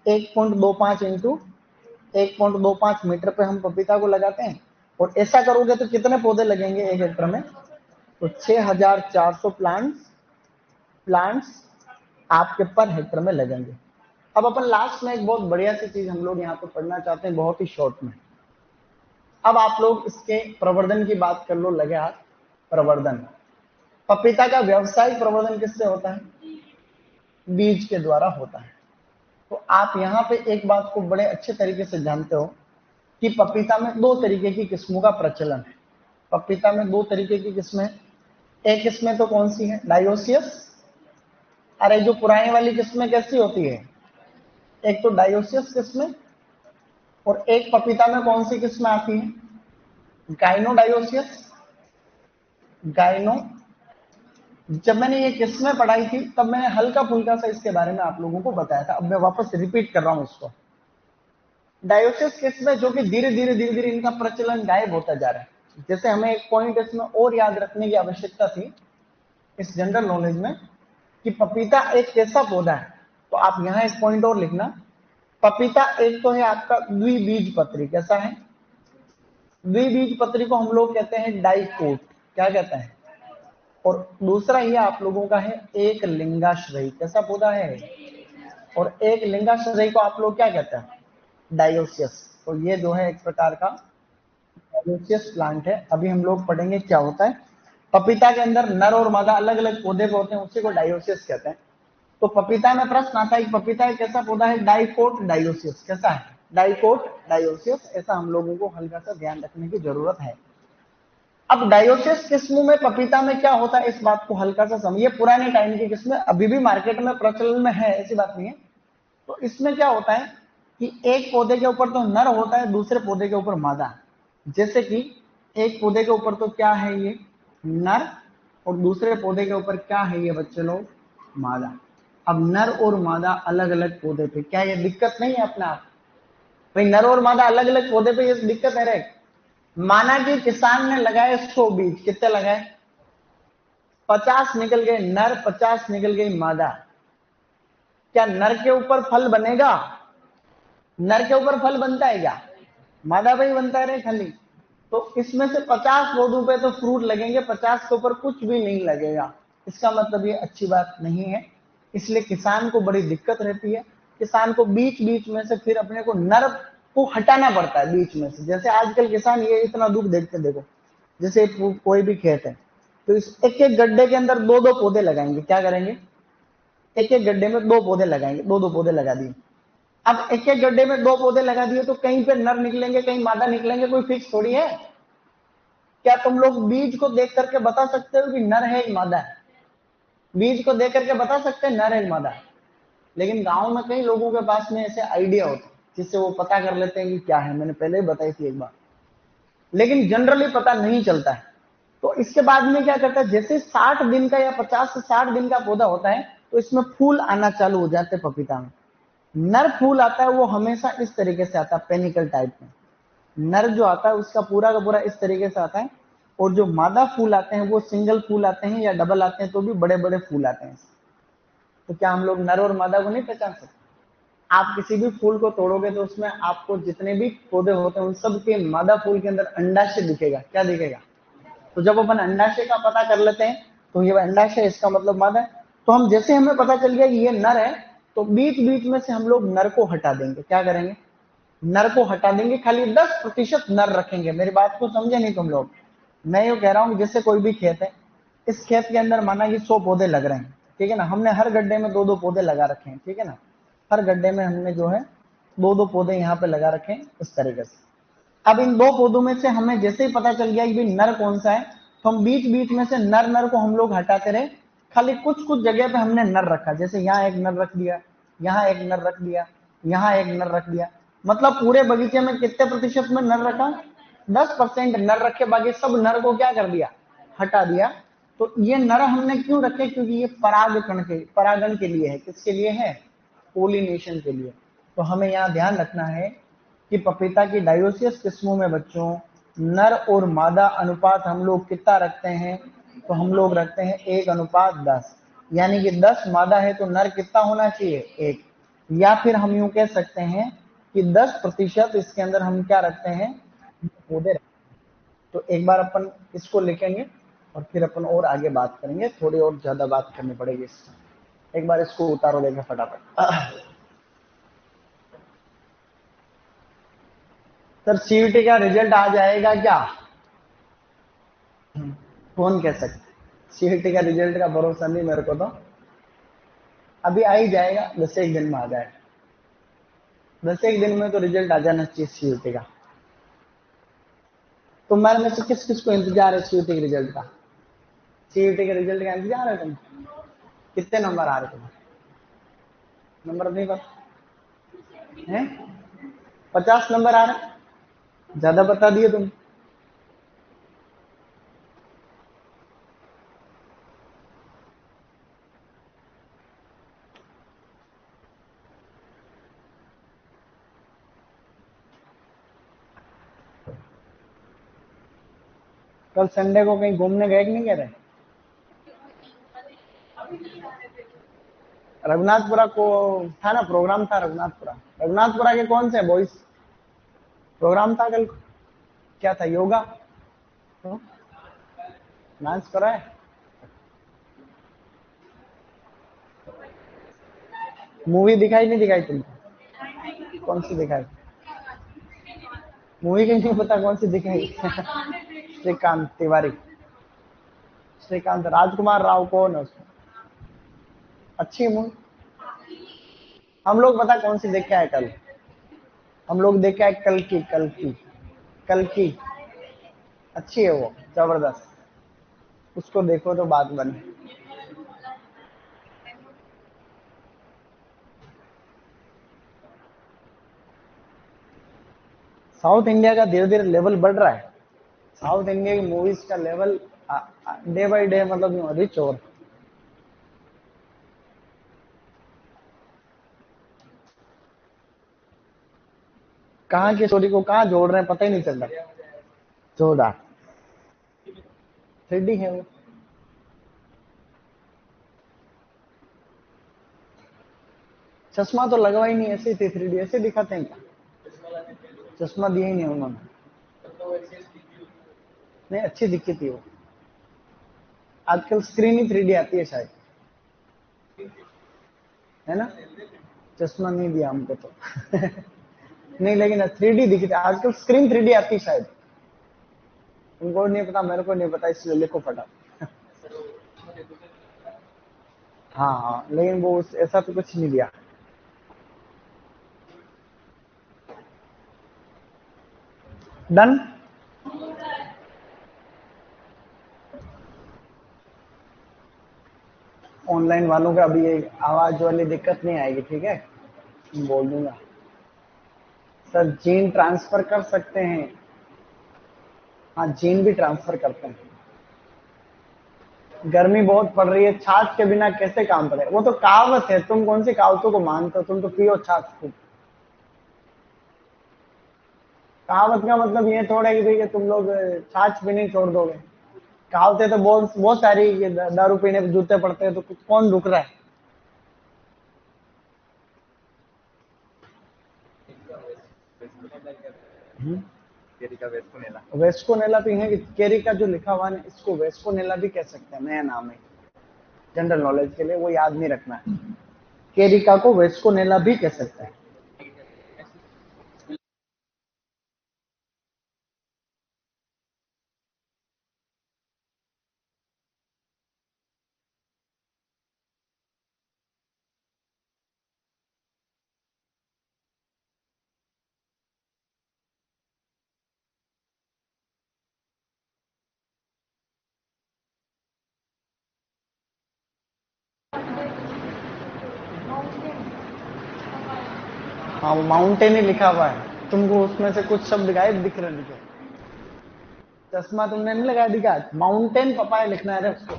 A: 1.25 इंटू 1.25 मीटर पे हम पपीता को लगाते हैं। और ऐसा करोगे तो कितने पौधे लगेंगे 1 हेक्टर में? तो 6400 प्लांट्स आपके पर हेक्टर में लगेंगे। अब अपन लास्ट में एक बहुत बढ़िया सी चीज हम लोग यहाँ पे पढ़ना चाहते हैं, बहुत ही शॉर्ट में। अब आप लोग इसके प्रवर्धन की बात कर लो, लगे हाथ। प्रवर्धन, पपीता का व्यावसायिक प्रवर्धन किससे होता है? बीज के द्वारा होता है। तो आप यहाँ पे एक बात को बड़े अच्छे तरीके से जानते हो कि पपीता में 2 तरीके की किस्मों का प्रचलन है। पपीता में 2 तरीके की किस्में, एक किस्में तो कौन सी है? डायोसियस। अरे जो पुरानी वाली किस्में कैसी होती है? एक तो डायोसियस किस्में, और एक पपीता में कौन सी किस्में आती है? गाइनोडायोसियस। गाइनो, जब मैंने ये किस्में पढ़ाई थी तब मैंने हल्का फुल्का सा इसके बारे में आप लोगों को बताया था, अब मैं वापस रिपीट कर रहा हूं इसको। डायोसियस किस्में जो कि धीरे धीरे इनका प्रचलन गायब होता जा रहा है। जैसे हमें एक पॉइंट इसमें और याद रखने की आवश्यकता थी इस जनरल नॉलेज में, कि पपीता एक कैसा पौधा है। तो आप यहाँ एक पॉइंट और लिखना, पपीता एक तो है आपका द्विबीजपत्री। कैसा है? द्विबीजपत्री को हम लोग कहते हैं डाइकोट। क्या कहते हैं? और दूसरा ये आप लोगों का है एक लिंगाश्रयी। कैसा पौधा है? और एक लिंगाश्रयी को आप लोग क्या कहते हैं? डायोसियस। तो ये जो है एक प्रकार का डायोसियस प्लांट है। अभी हम लोग पढ़ेंगे क्या होता है। पपीता के अंदर नर और मादा अलग अलग पौधे पे होते हैं, उसी को डायोसियस कहते हैं। तो पपीता में प्रश्न आता है कि पपीता एक कैसा पौधा है? Dicot dioecious. कैसा है? Dicot dioecious. ऐसा हम लोगों को हल्का सा ध्यान रखने की जरूरत है। अब डायोसियस किस्मों में पपीता में क्या होता है, इस बात को हल्का सा समझिए। पुराने टाइम की किस्में अभी भी मार्केट में प्रचलन में है, ऐसी बात नहीं है। तो इसमें क्या होता है कि एक पौधे के ऊपर तो नर होता है, दूसरे पौधे के ऊपर मादा। जैसे कि एक पौधे के ऊपर तो क्या है ये? नर, और दूसरे पौधे के ऊपर क्या है ये बच्चे लोग? मादा। अब नर और मादा अलग अलग पौधे पे, क्या ये दिक्कत नहीं है अपने आप? भाई नर और मादा अलग अलग पौधे पे ये दिक्कत है रे। माना कि किसान ने लगाए 100 बीज, कितने लगाए? 50 निकल गए नर, 50 निकल गई मादा। क्या नर के ऊपर फल बनेगा? नर के ऊपर फल बनता है क्या? मादा पे ही बनता है रे खाली। तो इसमें से 50 पौधों पे तो फ्रूट लगेंगे, 50 के ऊपर कुछ भी नहीं लगेगा। इसका मतलब ये अच्छी बात नहीं है। इसलिए किसान को बड़ी दिक्कत रहती है। किसान को बीच बीच में से फिर अपने को नर को हटाना पड़ता है बीच में से। जैसे आजकल किसान ये इतना दुख देखते, देखो जैसे कोई भी खेत है तो इस एक एक गड्ढे के अंदर 2-2 पौधे लगाएंगे। क्या करेंगे? एक एक गड्ढे में 2 पौधे लगाएंगे, 2-2 पौधे लगा दिए। अब एक एक गड्ढे में 2 पौधे लगा दिए तो कहीं पे नर निकलेंगे, कहीं मादा निकलेंगे, कोई फिक्स थोड़ी है। क्या तुम लोग बीज को देख करके बता सकते हो कि नर है कि मादा है? बीज को देख करके बता सकते हैं नर है कि मादा है? लेकिन गांव में कई लोगों के पास में ऐसे आइडिया होते हैं जिससे वो पता कर लेते हैं कि क्या है। मैंने पहले ही बताई थी एक बार, लेकिन जनरली पता नहीं चलता है। तो इसके बाद में क्या करता है, जैसे 60 दिन का या 50 से 60 दिन का पौधा होता है तो इसमें फूल आना चालू हो जाते हैं। पपीता में नर फूल आता है, वो हमेशा इस तरीके से आता है, पेनिकल टाइप में। नर जो आता है उसका पूरा का पूरा इस तरीके से आता है, और जो मादा फूल आते हैं वो सिंगल फूल आते हैं या डबल आते हैं, तो भी बड़े बड़े फूल आते हैं। तो क्या हम लोग नर और मादा को नहीं पहचान सकते? आप किसी भी फूल को तोड़ोगे तो उसमें आपको जितने भी पौधे होते हैं उन सब के मादा फूल के अंदर अंडाशय दिखेगा। क्या दिखेगा? तो जब अपन अंडाशय का पता कर लेते हैं तो ये अंडाशय, इसका मतलब मादा है। तो हम जैसे हमें पता चल गया कि ये नर है, तो बीच बीच में से हम लोग नर को हटा देंगे। क्या करेंगे? नर को हटा देंगे, खाली 10% नर रखेंगे। मेरी बात को समझे नहीं तुम लोग? मैं ये कह रहा हूँ जैसे कोई भी खेत है, इस खेत के अंदर माना कि 100 पौधे लग रहे हैं, ठीक है ना। हमने हर गड्ढे में 2-2 पौधे लगा रखे हैं, ठीक है ना। हर गड्ढे में हमने जो है 2-2 पौधे यहाँ पे लगा रखे हैं इस तरीके से। अब इन 2 पौधों में से हमें जैसे ही पता चल गया कि नर कौन सा है, तो हम बीच बीच में से नर को हम लोग हटाते रहे। खाली कुछ कुछ जगह पे हमने नर रखा, जैसे यहाँ एक नर रख दिया, यहाँ एक नर रख दिया, यहाँ एक नर रख दिया। मतलब पूरे बगीचे में कितने प्रतिशत में नर रखा? 10% नर रखे, बाकी सब नर को क्या कर दिया? हटा दिया। तो ये नर हमने क्यों रखे? क्योंकि ये परागण के लिए है। किसके लिए है? पोलिनेशन के लिए। तो हमें यहाँ ध्यान रखना है कि पपीता की डायोसियस किस्मों में बच्चों नर और मादा अनुपात हम लोग कितना रखते हैं? तो हम लोग रखते हैं 1:10। यानी कि 10 मादा है तो नर कितना होना चाहिए? 1। या फिर हम यूं कह सकते हैं कि 10% इसके अंदर हम क्या रखते हैं? पौधे। तो एक बार अपन इसको लिखेंगे और फिर अपन और आगे बात करेंगे, थोड़ी और ज्यादा बात करनी पड़ेगी इससे। एक बार इसको उतारो देंगे फटाफट। सर सीयूटी का रिजल्ट आ जाएगा क्या? कौन कह सकते, सीयूटी का रिजल्ट का भरोसा नहीं मेरे को तो। अभी आ ही जाएगा, 10 एक दिन में आ जाएगा। 10 एक दिन में तो रिजल्ट आ जाना चाहिए सीयूटी का। तुम्हारे में से किस किस को इंतजार है सीयूटी के रिजल्ट का? सीयूटी के रिजल्ट का इंतजार है तुम? कितने नंबर आ रहे तुम्हारे? नंबर नहीं पता है? 50 नंबर आ रहे, ज्यादा बता दिए तुम। कल संडे को कहीं घूमने गए कि नहीं कह रहे? रघुनाथपुरा को था ना, प्रोग्राम था रघुनाथपुरा। रघुनाथपुरा के कौन से बॉयज प्रोग्राम था कल? क्या था, योगा? तो डांस करा है? मूवी दिखाई नहीं दिखाई तुमको? कौन सी दिखाई? मूवी की नहीं पता कौन सी दिखाई? श्रीकांत तिवारी, श्रीकांत राजकुमार राव कौन है उसमें? अच्छी मूवी। हम लोग पता कौन सी देखे है कल? हम लोग देखे है कल की, कल की, कल की। अच्छी है वो, जबरदस्त। उसको देखो तो बात बने। साउथ इंडिया का धीरे धीरे लेवल बढ़ रहा है। साउथ इंडिया की मूवीज का लेवल डे बाय डे मतलब रिच हो। कहाँ की स्टोरी को कहाँ जोड़ रहे हैं पता ही नहीं चल रहा। जोरदार 3D है वो। चश्मा तो लगवा ही नहीं, ऐसे थी 3D, ऐसे दिखाते हैं क्या? चश्मा दिया ही नहीं उन्होंने। नहीं अच्छी दिखी थी वो। आजकल स्क्रीन ही 3D आती है शायद, है ना? चश्मा नहीं दिया हमको तो। नहीं लेकिन 3D दिखी थी, आजकल स्क्रीन 3D आती है शायद। उनको नहीं पता, मेरे को नहीं पता, इसलिए लिखो फटा। हाँ हाँ, लेकिन वो ऐसा तो कुछ नहीं दिया। डन। ऑनलाइन वालों का अभी ये आवाज वाली दिक्कत नहीं आएगी, ठीक है? बोल दूंगा। सर जीन ट्रांसफर कर सकते हैं? हाँ जीन भी ट्रांसफर करते हैं। गर्मी बहुत पड़ रही है, छाछ के बिना कैसे काम पड़ेगा? वो तो कहावत है, तुम कौन सी कहावतों को मानते हो? तुम तो पियो छाछ खूब। कहावत का मतलब ये थोड़ा है कि भाई कि तुम लोग छाछ भी नहीं छोड़ दोगे। कहावतें तो बहुत बहुत सारी, दारू पीने पे जूते पड़ते हैं, तो कौन रुक रहा है? वेस्कोनेला भी है कि केरी का जो लिखा हुआ है इसको वेस्कोनेला भी कह सकते हैं, नया नाम है। जनरल नॉलेज के लिए वो याद नहीं रखना है। केरिका को वेस्कोनेला भी कह सकते हैं। हाँ वो माउंटेन ही लिखा हुआ है, तुमको उसमें से कुछ शब्द गायब दिख रहे हैं। चश्मा तुमने नहीं लगा दिखा? माउंटेन पपाया लिखना है रे उसको।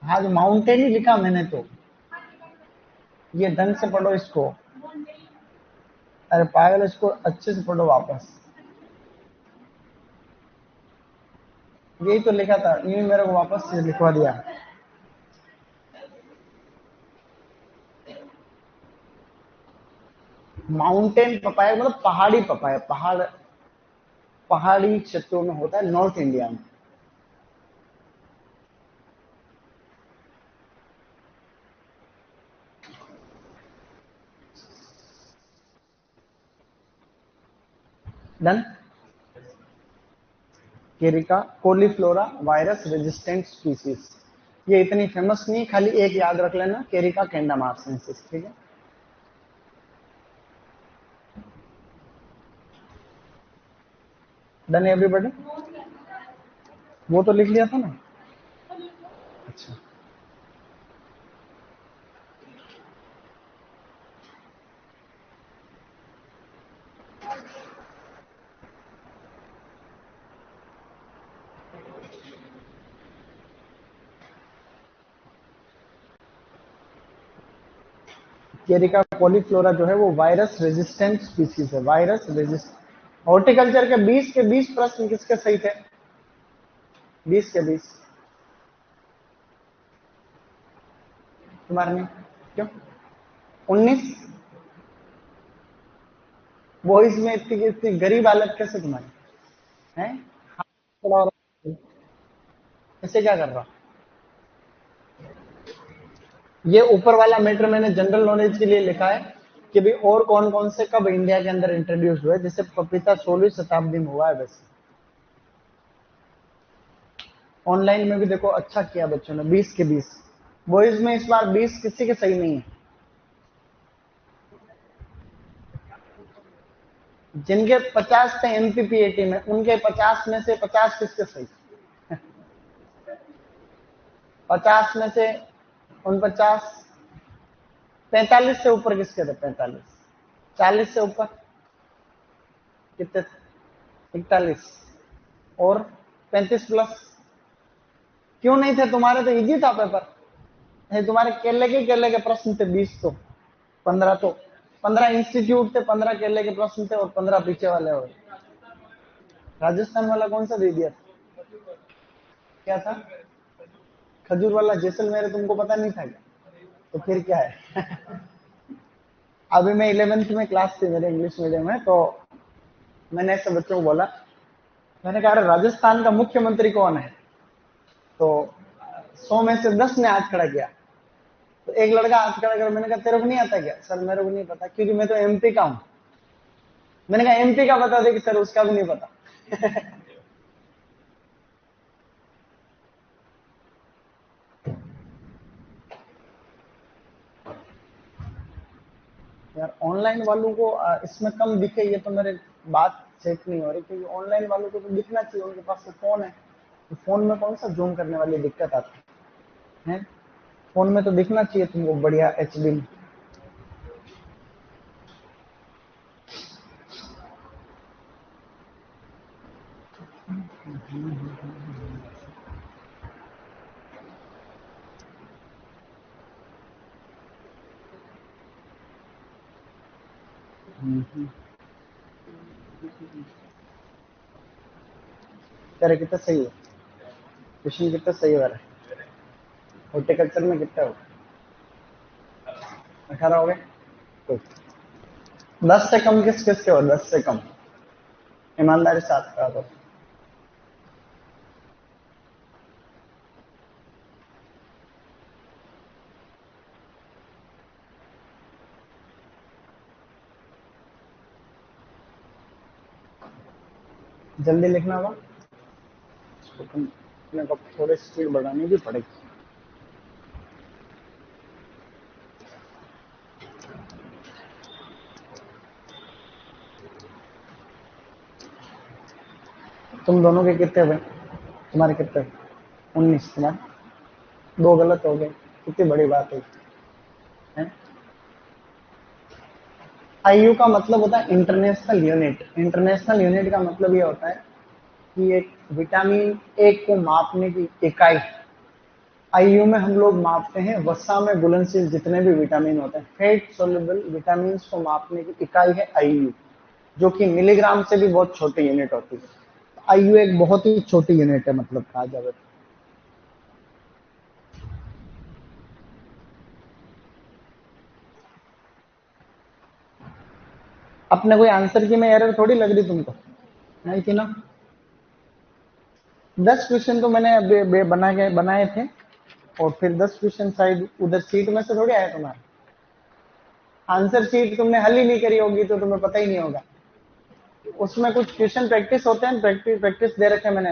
A: हाँ जो माउंटेन ही लिखा मैंने तो। ये ढंग से पढ़ो इसको। अरे पागल, इसको अच्छे से पढ़ो वापस। यही तो लिखा था, यूं मेरे को वापस से लिखवा दिया। माउंटेन पपाया मतलब पहाड़ी पपाया, पहाड़ पहाड़ी क्षेत्रों में होता है, नॉर्थ इंडिया में। डन। केरिका कोलीफ्लोरा वायरस रेजिस्टेंट स्पीसीज, ये इतनी फेमस नहीं, खाली एक याद रख लेना, केरिका कैंडामार्सेंसिस, ठीक है। डन एवरीबॉडी, वो तो लिख लिया था ना। अच्छा, केरिका कोलीफ्लोरा जो है वो वायरस रेजिस्टेंट स्पीसीज है, वायरस रेजिस्ट। हॉर्टिकल्चर के 20 के 20 प्रश्न किसके सही थे? 20 के 20 तुम्हारे नहीं, क्यों? 19 बॉयज में इतनी इतनी गरीब हालत कैसे तुम्हारी है? थोड़ा और ऐसे क्या कर रहा? ये ऊपर वाला मैटर मैंने जनरल नॉलेज के लिए लिखा है कि भाई और कौन कौन से कब इंडिया के अंदर इंट्रोड्यूस हुए, जैसे पपीता 16वीं शताब्दी में हुआ है। वैसे ऑनलाइन में भी देखो अच्छा किया बच्चों ने, 20 के 20। बॉयज में इस बार 20 किसी के सही नहीं है। जिनके 50 थे एमपीपीएटी में, उनके 50 में से 50 किसके सही? 50 में से उन 50, 45 से ऊपर किसके थे? 45, 40 से ऊपर कितने थे? 41, और 35 प्लस क्यों नहीं थे? तुम्हारे तो इजी था पेपर, तुम्हारे केले के प्रश्न थे 20, तो 15 तो 15 इंस्टीट्यूट थे, 15 केले के प्रश्न थे, और 15 पीछे वाले हो। राजस्थान वाला कौन सा दे दिया था? क्या था? खजूर वाला जैसलमेर, तुमको पता नहीं था क्या? तो फिर क्या है? अभी मैं 11th में क्लास थी मेरे, इंग्लिश मीडियम है, तो मैंने ऐसे बच्चों को बोला, मैंने कहा राजस्थान का मुख्यमंत्री कौन है? तो 100 में से 10 ने हाथ खड़ा किया। तो एक लड़का हाथ खड़ा कर, मैंने कहा तेरे को नहीं आता क्या? सर मेरे को नहीं पता, क्योंकि मैं तो एमपी का हूं। मैंने कहा एमपी का बता दे कि सर उसका भी नहीं पता। यार ऑनलाइन वालों को इसमें कम दिखे, ये तो मेरे बात सेट नहीं हो रही, क्योंकि ऑनलाइन वालों को तो दिखना चाहिए, उनके पास तो फोन है। तो फोन में कौन सा जूम करने वाली दिक्कत आती है? फोन में तो दिखना चाहिए तुमको बढ़िया एचडी में। तेरे कितना सही है? क्वेश्चन कितना सही हो रहा है? हॉर्टिकल्चर में कितना हो? 18 हो गए। तो 10 से कम किस किस के हो? 10 से कम ईमानदारी साथ कहा तो। जल्दी लिखना होगा, तो तुमने को थोड़ी स्पीड बढ़ानी भी पड़ेगी। तुम दोनों के कितने हुए? तुम्हारे कितने? 19। तुम्हारे 2 गलत हो गए, कितनी बड़ी बात है? आईयू का मतलब होता है इंटरनेशनल यूनिट। इंटरनेशनल यूनिट का मतलब ये होता है कि एक विटामिन ए को मापने की इकाई। आईयू में हम लोग मापते हैं वसा में घुलनशील जितने भी विटामिन होते हैं, फैट सोल्युबल विटामिन को मापने की इकाई है आईयू, जो कि मिलीग्राम से भी बहुत छोटी यूनिट होती है। आईयू एक बहुत ही छोटी यूनिट है, मतलब कहा जाए। अपने कोई आंसर की में एरर थोड़ी लग रही तुमको? नहीं थी ना। 10 क्वेश्चन तो मैंने बनाए थे, और फिर 10 क्वेश्चन शायद उधर सीट में से थोड़ी आया तुम्हारा। आंसर शीट तुमने हल ही नहीं करी होगी तो तुम्हें पता ही नहीं होगा। उसमें कुछ क्वेश्चन प्रैक्टिस होते हैं, प्रैक्टिस प्रैक्टिस दे रखे मैंने।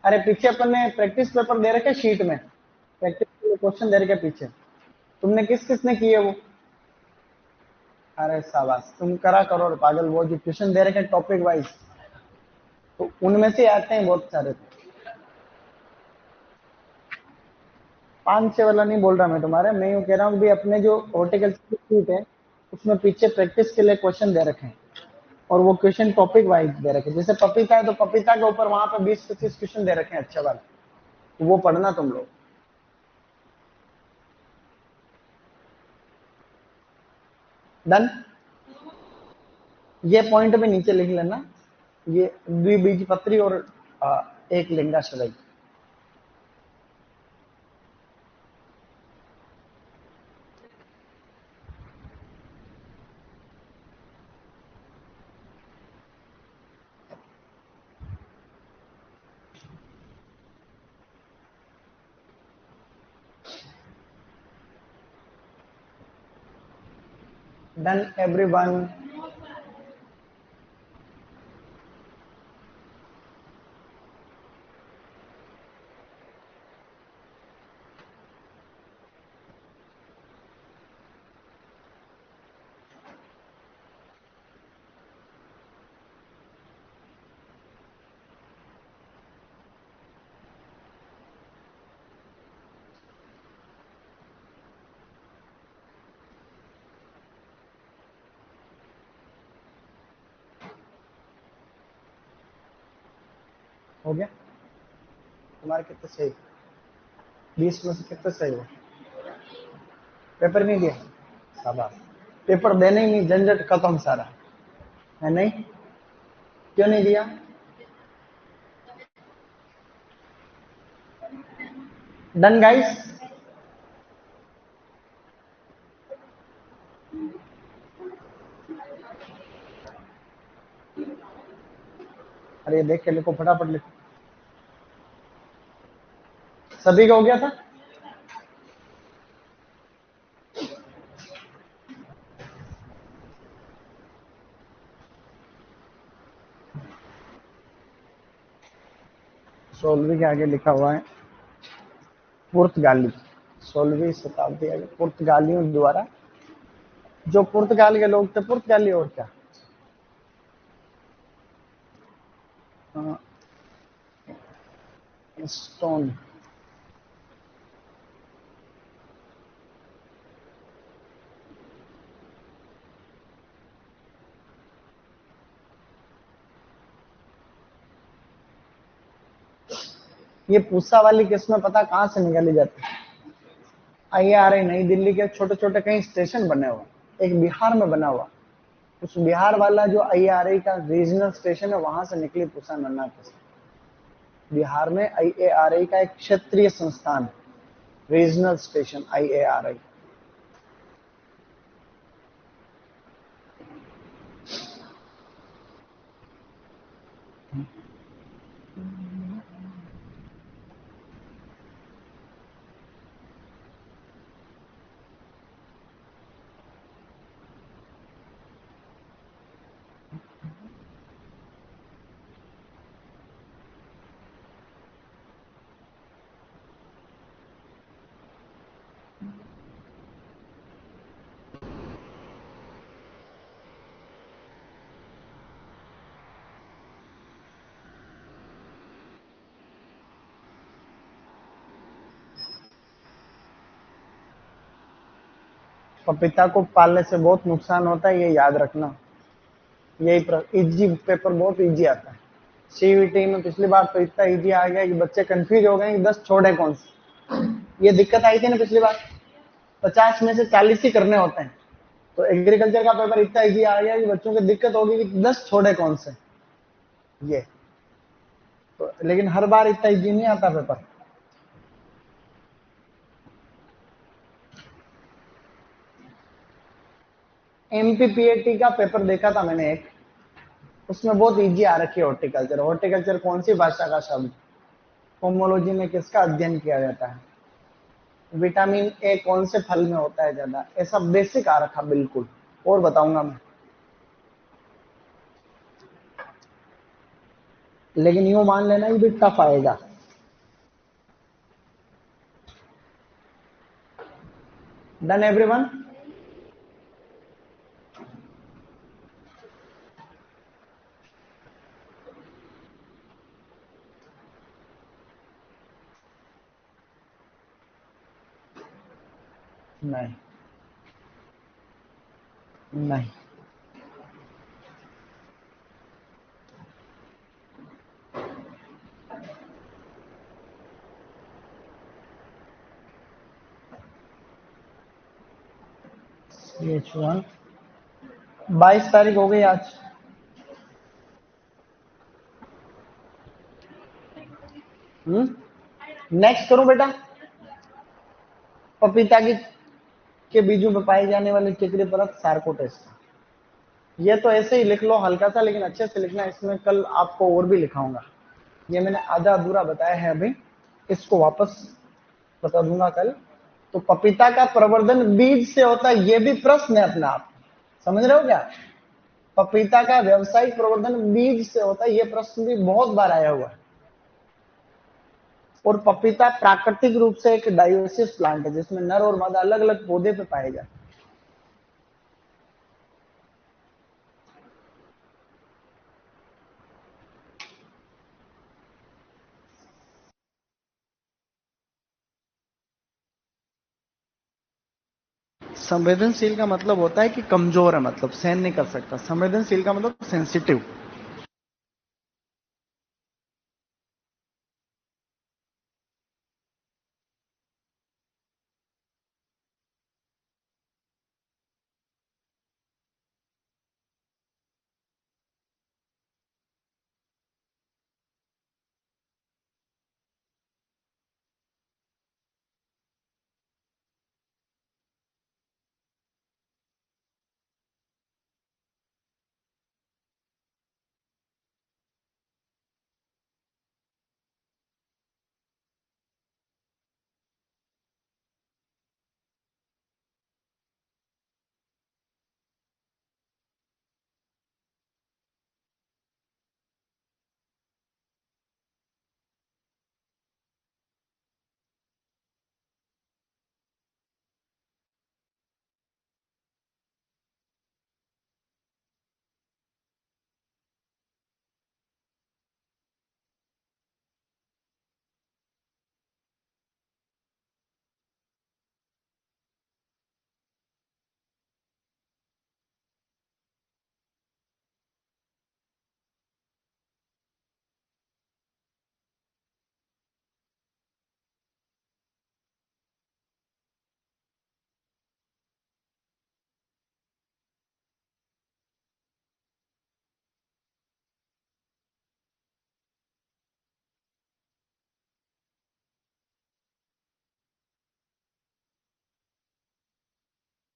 A: अरे पीछे अपन ने प्रैक्टिस पेपर दे रखे शीट में, प्रैक्टिस क्वेश्चन दे रखे पीछे। तुमने किस किस ने किए वो? अरे शाबाश, तुम करा करो पागल, वो जो क्वेश्चन दे रखे टॉपिक वाइज, तो उनमें से आते हैं बहुत सारे। 5-6 वाला नहीं बोल रहा मैं तुम्हारे, मैं यूँ कह रहा हूँ भी अपने जो हॉर्टिकल्चर शीट है उसमें पीछे प्रैक्टिस के लिए क्वेश्चन दे रखे हैं, और वो क्वेश्चन टॉपिक वाइज दे रखे हैं। जैसे पपीता है तो पपीता के ऊपर वहां पे 20-25 क्वेश्चन दे रखे हैं अच्छे वाले, तो वो पढ़ना तुम लोग। डन। ये पॉइंट में नीचे लिख लेना, ये द्विबीजपत्री और एक लिंगाश्रय। Done everyone. हो गया तुम्हारे कितने सही? 20 में से कितने सही हो? पेपर नहीं दिया? शाबाश, पेपर देने ही नहीं, झंझट खत्म सारा है। नहीं, क्यों नहीं दिया? Done guys. अरे देख के लिखो, फटाफट लिखो। सभी का हो गया था? सोलहवीं के आगे लिखा हुआ है पुर्तगाली। 16वीं शताब्दी आगे पुर्तगालियों द्वारा, जो पुर्तगाल के लोग थे पुर्तगाली, और क्या। स्टोन। ये पूसा वाली किस्में पता कहाँ से निकाली जाती है? IRA नई दिल्ली के छोटे छोटे कई स्टेशन बने हुए, एक बिहार में बना हुआ, उस बिहार वाला जो IRA का रीजनल स्टेशन है वहां से निकली पूसा नन्ना किस्म। बिहार में IARA का एक क्षेत्रीय संस्थान, रीजनल स्टेशन IARA। पपीता को पालने से बहुत नुकसान होता है, ये याद रखना। यही इजी पेपर बहुत इजी आता है। CVT में पिछली बार तो इतना इजी आ गया कि बच्चे कंफ्यूज हो गए कि 10 छोड़े कौन से। ये दिक्कत आई थी ना पिछली बार, 50 में से 40 ही करने होते हैं, तो एग्रीकल्चर का पेपर इतना इजी आ गया कि बच्चों को दिक्कत होगी कि 10 छोड़े कौन से। ये तो, लेकिन हर बार इतना इजी नहीं आता पेपर। MPPAT का पेपर देखा था मैंने एक, उसमें बहुत इजी आ रखी है हॉर्टिकल्चर। हॉर्टिकल्चर कौन सी भाषा का शब्द? पोमोलॉजी में किसका अध्ययन किया जाता है? विटामिन ए कौन से फल में होता है ज्यादा? ऐसा बेसिक आ रखा बिल्कुल, और बताऊंगा मैं। लेकिन यूं मान लेना ये भी टफ आएगा। Done everyone? नहीं नहीं। CH1 22 तारीख हो गई आज। नेक्स्ट करूं बेटा? पपीता की के बीजों में पाई जाने वाली टिकरी परत सार्कोटेस। ये तो ऐसे ही लिख लो हल्का सा, लेकिन अच्छे से लिखना, इसमें कल आपको और भी लिखाऊंगा। ये मैंने आधा अधूरा बताया है अभी, इसको वापस बता दूंगा कल। तो पपीता का प्रवर्धन बीज से होता है, ये भी प्रश्न है अपना, आप समझ रहे हो क्या? पपीता का व्यवसायिक प्रवर्धन बीज से होता है, ये प्रश्न भी बहुत बार आया हुआ है। और पपीता प्राकृतिक रूप से एक डायोसिस प्लांट है, जिसमें नर और मादा अलग अलग पौधे पे पाए जाते हैं। संवेदनशील का मतलब होता है कि कमजोर है, मतलब सहन नहीं कर सकता। संवेदनशील का मतलब सेंसिटिव।